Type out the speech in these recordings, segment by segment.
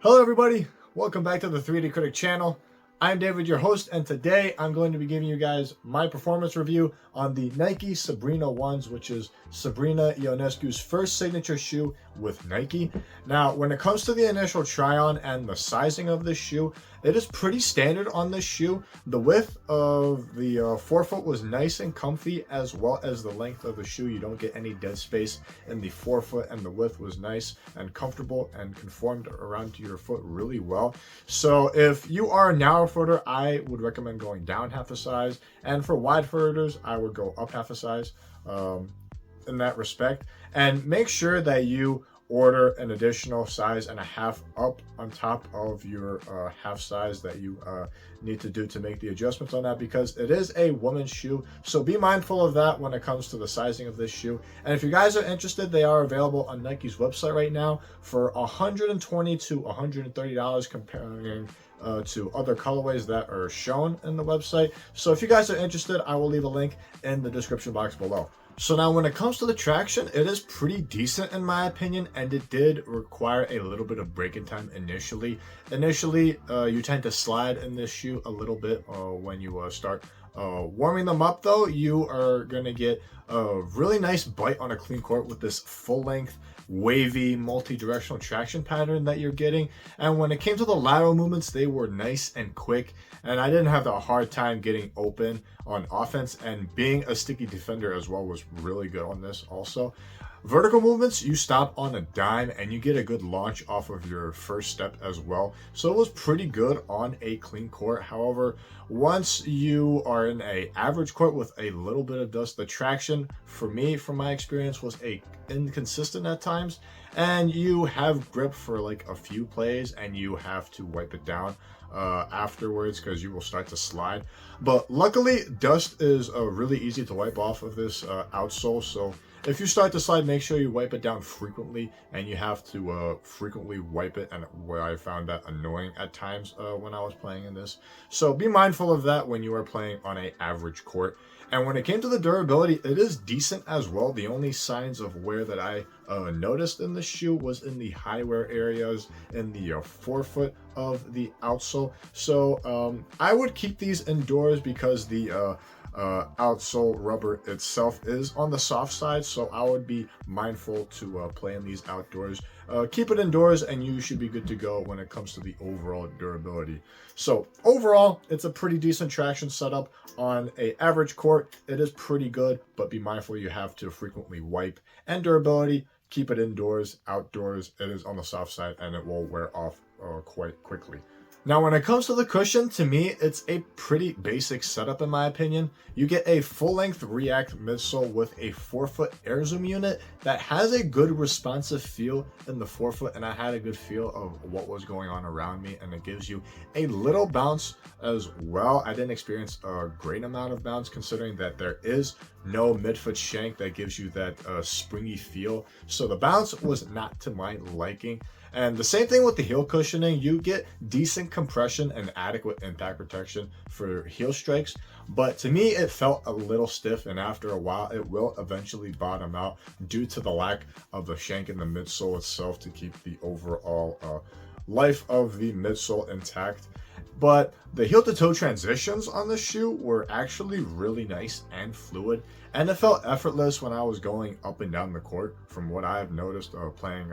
Hello everybody, welcome back to the 3D Critic channel. I'm David, your host, and today I'm going to be giving you guys my performance review on the Nike Sabrina 1s, which is Sabrina Ionescu's first signature shoe with Nike. Now, when it comes to the initial try-on and the sizing of this shoe, it is pretty standard on this shoe. The width of the forefoot was nice and comfy, as well as the length of the shoe. You don't get any dead space in the forefoot, and the width was nice and comfortable and conformed around to your foot really well. So if you are a narrow footer, I would recommend going down half a size, and for wide footers, I would go up half a size in that respect. And make sure that you order an additional size and a half up on top of your half size that you need to do to make the adjustments on that, because it is a woman's shoe. So be mindful of that when it comes to the sizing of this shoe. And if you guys are interested, they are available on Nike's website right now for $120 to $130, comparing to other colorways that are shown in the website. So if you guys are interested, I will leave a link in the description box below. So now when it comes to the traction, it is pretty decent in my opinion, and it did require a little bit of braking time initially. You tend to slide in this shoe a little bit when you start warming them up, though. You are going to get a really nice bite on a clean court with this full-length wavy multi-directional traction pattern that you're getting. And when it came to the lateral movements, they were nice and quick, and I didn't have a hard time getting open on offense, and being a sticky defender as well was really good on this also. Vertical movements, you stop on a dime and you get a good launch off of your first step as well. So it was pretty good on a clean court. However, once you are in a average court with a little bit of dust, the traction for me, from my experience, was inconsistent at times, and you have grip for like a few plays and you have to wipe it down afterwards, because you will start to slide. But luckily, dust is really easy to wipe off of this outsole. So if you start to slide, make sure you wipe it down frequently, and you have to frequently wipe it, and where I found that annoying at times when I was playing in this. So be mindful of that when you are playing on an average court. And when it came to the durability, it is decent as well. The only signs of wear that I noticed in this shoe was in the high wear areas in the forefoot of the outsole. So I would keep these indoors, because the outsole rubber itself is on the soft side, so I would be mindful to play in these outdoors. Keep it indoors and you should be good to go when it comes to the overall durability. So overall, it's a pretty decent traction setup on a average court. It is pretty good, but be mindful you have to frequently wipe. And durability, keep it indoors. Outdoors, it is on the soft side and it will wear off quite quickly. Now, when it comes to the cushion, to me, it's a pretty basic setup in my opinion. You get a full-length React midsole with a forefoot air zoom unit that has a good responsive feel in the forefoot, and I had a good feel of what was going on around me, and it gives you a little bounce as well. I didn't experience a great amount of bounce, considering that there is no midfoot shank that gives you that springy feel. So the bounce was not to my liking. And the same thing with the heel cushioning. You get decent compression and adequate impact protection for heel strikes, but to me it felt a little stiff, and after a while it will eventually bottom out due to the lack of the shank in the midsole itself to keep the overall life of the midsole intact. But the heel to toe transitions on the shoe were actually really nice and fluid, and it felt effortless when I was going up and down the court, from what I have noticed playing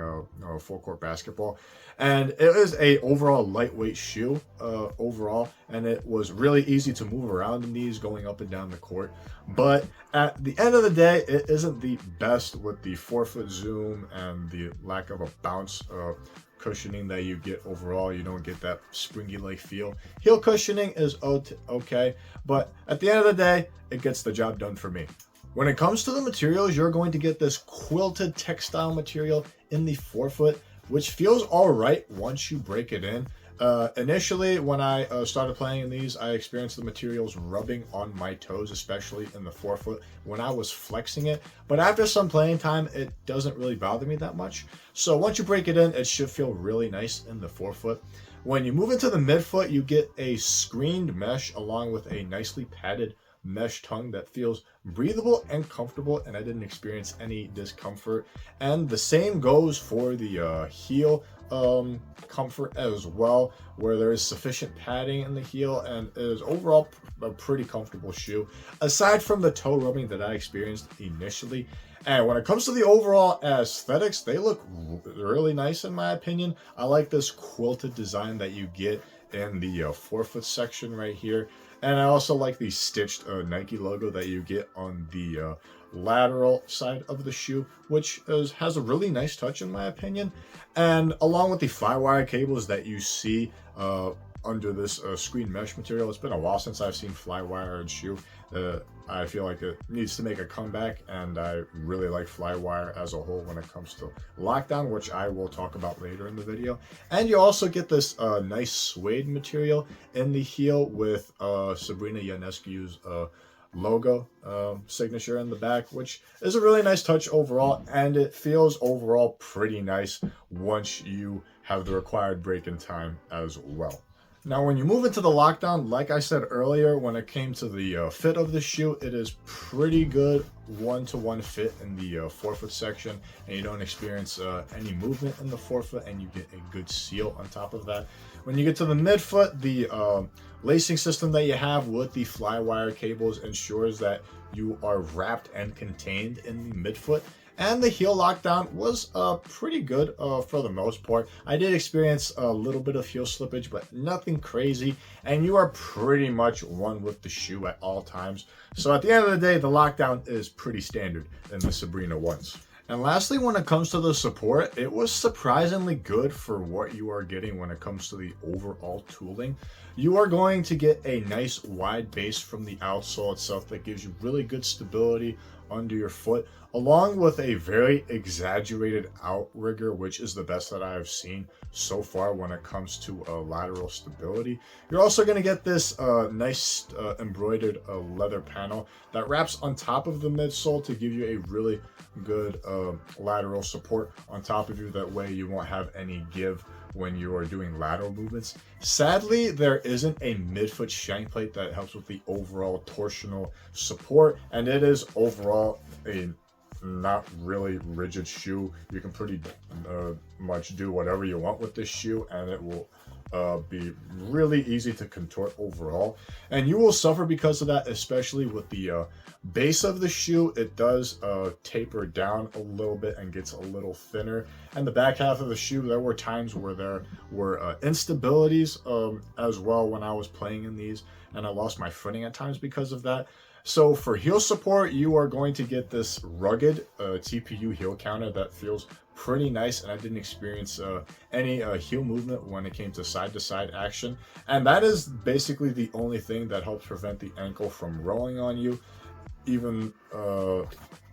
full court basketball. And it is a overall lightweight shoe overall, and it was really easy to move around in these going up and down the court. But at the end of the day, it isn't the best with the forefoot zoom and the lack of a bounce cushioning that you get overall. You don't get that springy like feel. Heel cushioning is okay, but at the end of the day, it gets the job done for me. When it comes to the materials, you're going to get this quilted textile material in the forefoot, which feels all right once you break it in. Initially, when I started playing in these, I experienced the materials rubbing on my toes, especially in the forefoot when I was flexing it. But after some playing time, it doesn't really bother me that much. So once you break it in, it should feel really nice in the forefoot. When you move into the midfoot, you get a screened mesh along with a nicely padded mesh tongue that feels breathable and comfortable, and I didn't experience any discomfort. And the same goes for the heel comfort as well, where there is sufficient padding in the heel, and it is overall a pretty comfortable shoe, aside from the toe rubbing that I experienced initially. And when it comes to the overall aesthetics, they look really nice in my opinion. I like this quilted design that you get in the forefoot section right here. And I also like the stitched Nike logo that you get on the lateral side of the shoe, which has a really nice touch in my opinion. And along with the Flywire cables that you see under this screen mesh material, it's been a while since I've seen Flywire shoe. I feel like it needs to make a comeback, and I really like Flywire as a whole when it comes to lockdown, which I will talk about later in the video. And you also get this nice suede material in the heel with Sabrina Ionescu's logo signature in the back, which is a really nice touch overall, and it feels overall pretty nice once you have the required break-in time as well. Now, when you move into the lockdown, like I said earlier, when it came to the fit of the shoe, it is pretty good one-to-one fit in the forefoot section, and you don't experience any movement in the forefoot, and you get a good seal on top of that. When you get to the midfoot, the lacing system that you have with the Flywire cables ensures that you are wrapped and contained in the midfoot. And the heel lockdown was pretty good for the most part. I did experience a little bit of heel slippage, but nothing crazy. And you are pretty much one with the shoe at all times. So at the end of the day, the lockdown is pretty standard in the Sabrina ones. And lastly, when it comes to the support, it was surprisingly good for what you are getting when it comes to the overall tooling. You are going to get a nice wide base from the outsole itself that gives you really good stability under your foot, along with a very exaggerated outrigger, which is the best that I have seen so far when it comes to lateral stability. You're also going to get this nice embroidered leather panel that wraps on top of the midsole to give you a really good lateral support on top of you. That way you won't have any give when you are doing lateral movements. Sadly, there isn't a midfoot shank plate that helps with the overall torsional support, and it is overall a not really rigid shoe. You can pretty much do whatever you want with this shoe, and it will be really easy to contort overall, and you will suffer because of that, especially with the base of the shoe. It does taper down a little bit and gets a little thinner, and the back half of the shoe, there were times where there were instabilities as well when I was playing in these, and I lost my footing at times because of that. So for heel support, you are going to get this rugged TPU heel counter that feels pretty nice, and I didn't experience any heel movement when it came to side action. And that is basically the only thing that helps prevent the ankle from rolling on you, even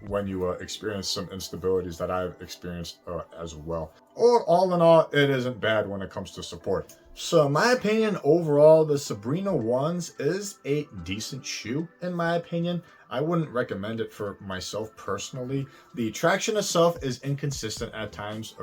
when you experience some instabilities that I've experienced as well. All in all, it isn't bad when it comes to support. So in my opinion, overall, the Sabrina ones is a decent shoe in my opinion. I wouldn't recommend it for myself personally. The traction itself is inconsistent at times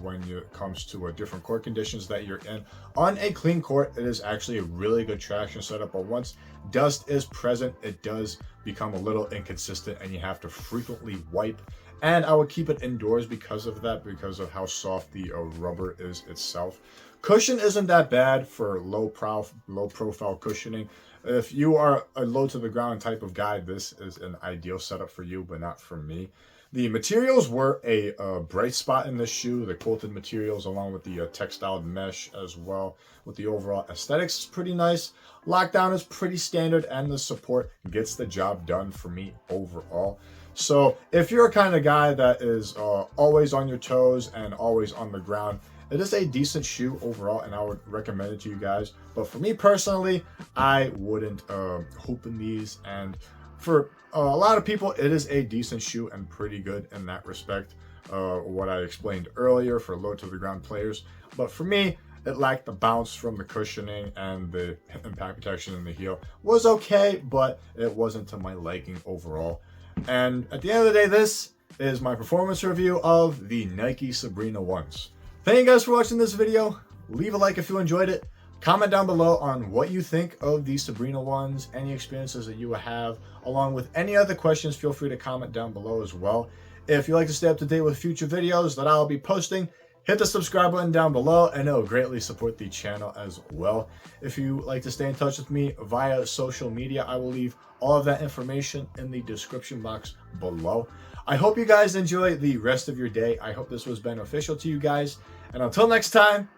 when it comes to different court conditions that you're in. On a clean court, it is actually a really good traction setup, but once dust is present, it does become a little inconsistent and you have to frequently wipe. And I would keep it indoors because of that, because of how soft the rubber is itself. Cushion isn't that bad for low profile cushioning. If you are a low to the ground type of guy, this is an ideal setup for you, but not for me. The materials were a bright spot in this shoe. The quilted materials, along with the textile mesh as well, with the overall aesthetics, is pretty nice. Lockdown is pretty standard, and the support gets the job done for me overall. So if you're a kind of guy that is always on your toes and always on the ground, it is a decent shoe overall, and I would recommend it to you guys. But for me personally, I wouldn't hoop in these. And for a lot of people, it is a decent shoe and pretty good in that respect. What I explained earlier for low to the ground players. But for me, it lacked the bounce from the cushioning, and the impact protection in the heel was okay, but it wasn't to my liking overall. And at the end of the day, this is my performance review of the Nike Sabrina ones. Thank you guys for watching this video. Leave a like if you enjoyed it. Comment down below on what you think of these Sabrina ones, any experiences that you have, along with any other questions. Feel free to comment down below as well. If you'd like to stay up to date with future videos that I'll be posting, hit the subscribe button down below, and it'll greatly support the channel as well. If you like to stay in touch with me via social media, I will leave all of that information in the description box below. I hope you guys enjoy the rest of your day. I hope this was beneficial to you guys. And until next time,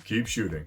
keep shooting.